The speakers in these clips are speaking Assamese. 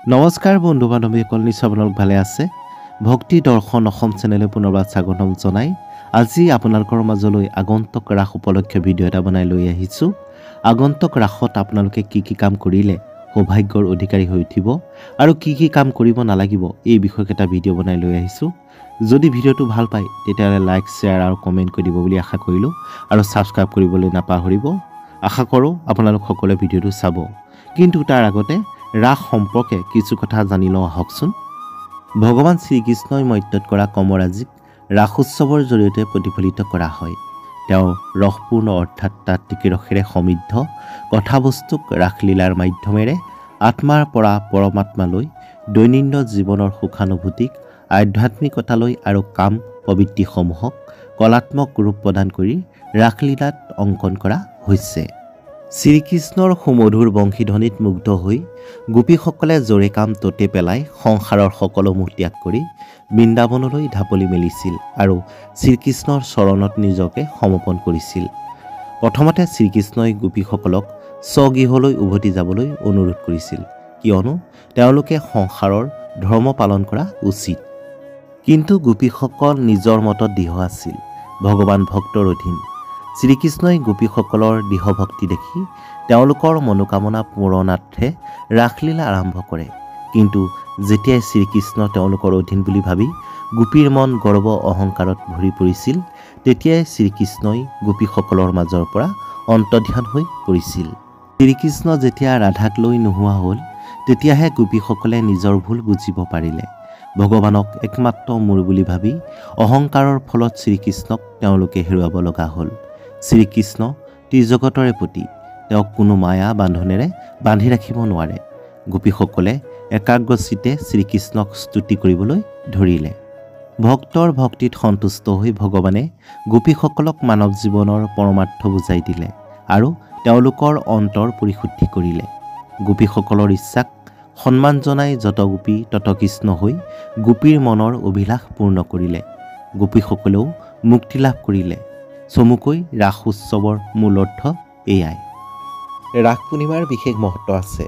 নমস্কাৰ বন্ধু বান্ধৱীসকল, নিশ্চয় আপোনালোক ভালে আছে। ভক্তি দৰ্শন অসম চেনেলে পুনৰবাৰ স্বাগতম জনাই আজি আপোনালোকৰ মাজলৈ আগন্তুক ৰাস উপলক্ষে ভিডিঅ' এটা বনাই লৈ আহিছোঁ। আগন্তুক ৰাসত আপোনালোকে কি কি কাম কৰিলে সৌভাগ্যৰ অধিকাৰী হৈ উঠিব আৰু কি কি কাম কৰিব নালাগিব এই বিষয়ক এটা ভিডিঅ' বনাই লৈ আহিছোঁ। যদি ভিডিঅ'টো ভাল পায় তেতিয়াহ'লে লাইক শ্বেয়াৰ আৰু কমেণ্ট কৰি দিব বুলি আশা কৰিলোঁ আৰু ছাবস্ক্ৰাইব কৰিবলৈ নাপাহৰিব। আশা কৰোঁ আপোনালোক সকলোৱে ভিডিঅ'টো চাব, কিন্তু তাৰ আগতে ৰাস সম্পৰ্কে কিছু কথা জানি লওঁ আহকচোন। ভগৱান শ্ৰীকৃষ্ণই মৰ্ত্যত কৰা কমৰাজিক ৰাস উৎসৱৰ জৰিয়তে প্ৰতিফলিত কৰা হয়। তেওঁ ৰসপূৰ্ণ অৰ্থাৎ তাত্ত্বিক ৰসেৰে সমৃদ্ধ কথাবস্তুক ৰাসলীলাৰ মাধ্যমেৰে আত্মাৰ পৰা পৰমাত্মালৈ, দৈনন্দিন জীৱনৰ সুখানুভূতিক আধ্যাত্মিকতালৈ আৰু কাম প্ৰবৃত্তিসমূহক কলাত্মক ৰূপ প্ৰদান কৰি ৰাসলীলাত অংকন কৰা হৈছে। শ্ৰীকৃষ্ণৰ সুমধুৰ বংশীধ্বনিত মুগ্ধ হৈ গোপীসকলে জৰে কাম ততে পেলাই সংসাৰৰ সকলো মোহ ত্যাগ কৰি বৃন্দাবনলৈ ঢাপলি মেলিছিল আৰু শ্ৰীকৃষ্ণৰ চৰণত নিজকে সমৰ্পণ কৰিছিল। প্ৰথমতে শ্ৰীকৃষ্ণই গোপীসকলক স্বগৃহলৈ উভতি যাবলৈ অনুৰোধ কৰিছিল, কিয়নো তেওঁলোকে সংসাৰৰ ধৰ্ম পালন কৰা উচিত। কিন্তু গোপীসকল নিজৰ মতত দৃঢ় আছিল, ভগৱান ভক্তৰ অধীন। শ্ৰীকৃষ্ণই গোপীসকলৰ দৃঢ় ভক্তি দেখি তেওঁলোকৰ মনোকামনা পূৰণাৰ্থে ৰাসলীলা আৰম্ভ কৰে। কিন্তু যেতিয়াই শ্ৰীকৃষ্ণ তেওঁলোকৰ অধীন বুলি ভাবি গোপীৰ মন গৰ্ব অহংকাৰত ভৰি পৰিছিল, তেতিয়াই শ্ৰীকৃষ্ণই গোপীসকলৰ মাজৰ পৰা অন্তৰ্ধান হৈ পৰিছিল। শ্ৰীকৃষ্ণ যেতিয়া ৰাধাক লৈ নোহোৱা হ'ল, তেতিয়াহে গোপীসকলে নিজৰ ভুল বুজিব পাৰিলে। ভগৱানক একমাত্ৰ মোৰ বুলি ভাবি অহংকাৰৰ ফলত শ্ৰীকৃষ্ণক তেওঁলোকে হেৰুৱাব লগা হ'ল। শ্ৰীকৃষ্ণ ত্ৰিজগতৰে পতি, তেওঁক কোনো মায়া বান্ধোনেৰে বান্ধি ৰাখিব নোৱাৰে। গোপীসকলে একাগ্ৰচিতে শ্ৰীকৃষ্ণক স্তুতি কৰিবলৈ ধৰিলে। ভক্তৰ ভক্তিত সন্তুষ্ট হৈ ভগৱানে গোপীসকলক মানৱ জীৱনৰ পৰমাৰ্থ বুজাই দিলে আৰু তেওঁলোকৰ অন্তৰ পৰিশুদ্ধি কৰিলে। গোপীসকলৰ ইচ্ছাক সন্মান জনাই যত গোপী তত কৃষ্ণ হৈ গোপীৰ মনৰ অভিলাষ পূৰ্ণ কৰিলে। গোপীসকলেও মুক্তি লাভ কৰিলে। চমুকৈ ৰাস উৎসৱৰ মূল অৰ্থ এয়াই। ৰাস পূৰ্ণিমাৰ বিশেষ মহত্ব আছে।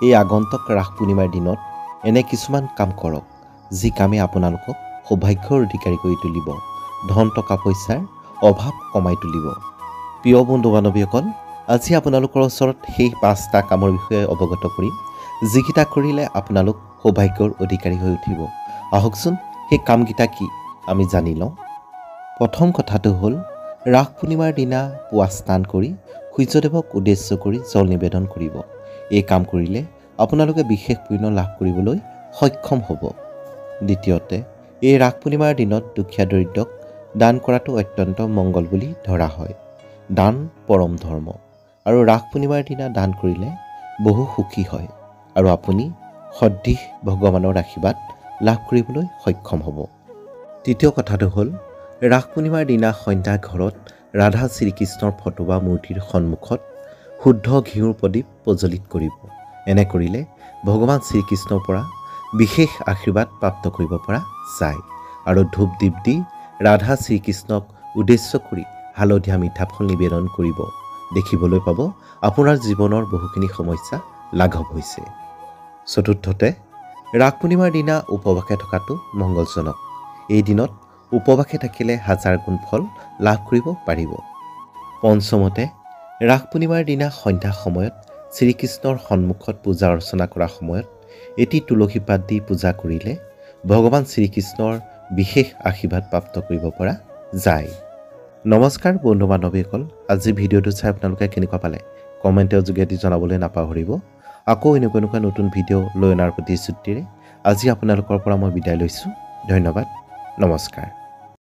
এই আগন্তুক ৰাস পূৰ্ণিমাৰ দিনত এনে কিছুমান কাম কৰক, যি কামে আপোনালোকক সৌভাগ্যৰ অধিকাৰী কৰি তুলিব, ধন টকা পইচাৰ অভাৱ কমাই তুলিব। প্ৰিয় বন্ধু বান্ধৱীসকল, আজি আপোনালোকৰ ওচৰত সেই 5টা কামৰ বিষয়ে অৱগত কৰিম, যিকেইটা কৰিলে আপোনালোক সৌভাগ্যৰ অধিকাৰী হৈ উঠিব। আহকচোন সেই কামকেইটা কি আমি জানি লওঁ। প্ৰথম কথাটো হ'ল, ৰাস পূৰ্ণিমাৰ দিনা পুৱা স্নান কৰি সূৰ্যদেৱক উদ্দেশ্য কৰি জল নিবেদন কৰিব। এই কাম কৰিলে আপোনালোকে বিশেষ পুণ্য লাভ কৰিবলৈ সক্ষম হ'ব। দ্বিতীয়তে, এই ৰাস পূৰ্ণিমাৰ দিনত দুখীয়া দৰিদ্ৰক দান কৰাটো অত্যন্ত মংগল বুলি ধৰা হয়। দান পৰম ধৰ্ম আৰু ৰাস পূৰ্ণিমাৰ দিনা দান কৰিলে বহু সুখী হয় আৰু আপুনি সদৃশ ভগৱানৰ আশীৰ্বাদ লাভ কৰিবলৈ সক্ষম হ'ব। তৃতীয় কথাটো হ'ল, ৰাস পূৰ্ণিমাৰ দিনা সন্ধ্যা ঘৰত ৰাধা শ্ৰীকৃষ্ণৰ ফটো বা মূৰ্তিৰ সন্মুখত শুদ্ধ ঘিউৰ প্ৰদীপ প্ৰজ্বলিত কৰিব। এনে কৰিলে ভগৱান শ্ৰীকৃষ্ণৰ পৰা বিশেষ আশীৰ্বাদ প্ৰাপ্ত কৰিব পৰা যায়। আৰু ধূপ দীপ দি ৰাধা শ্ৰীকৃষ্ণক উদ্দেশ্য কৰি হালধীয়া মিঠা ফল নিবেদন কৰিব। দেখিবলৈ পাব আপোনাৰ জীৱনৰ বহুখিনি সমস্যা লাঘৱ হৈছে। চতুৰ্থতে, ৰাস পূৰ্ণিমাৰ দিনা উপবাসে থকাটো মংগলজনক। এই দিনত উপবাসে থাকিলে হাজাৰ গুণ ফল লাভ কৰিব পাৰিব। পঞ্চমতে, ৰাস পূৰ্ণিমাৰ দিনা সন্ধ্যা সময়ত শ্ৰীকৃষ্ণৰ সন্মুখত পূজা অৰ্চনা কৰাৰ সময়ত এটি তুলসী পাত দি পূজা কৰিলে ভগৱান শ্ৰীকৃষ্ণৰ বিশেষ আশীৰ্বাদ প্ৰাপ্ত কৰিব পৰা যায়। নমস্কাৰ বন্ধু বান্ধৱীসকল, আজি ভিডিঅ'টো চাই আপোনালোকে কেনেকুৱা পালে কমেণ্টৰ যোগেদি জনাবলৈ নাপাহৰিব। আকৌ এনেকুৱা নতুন ভিডিঅ' লৈ অনাৰ প্ৰতিশ্ৰুতিৰে আজি আপোনালোকৰ পৰা মই বিদায় লৈছোঁ। ধন্যবাদ, নমস্কাৰ।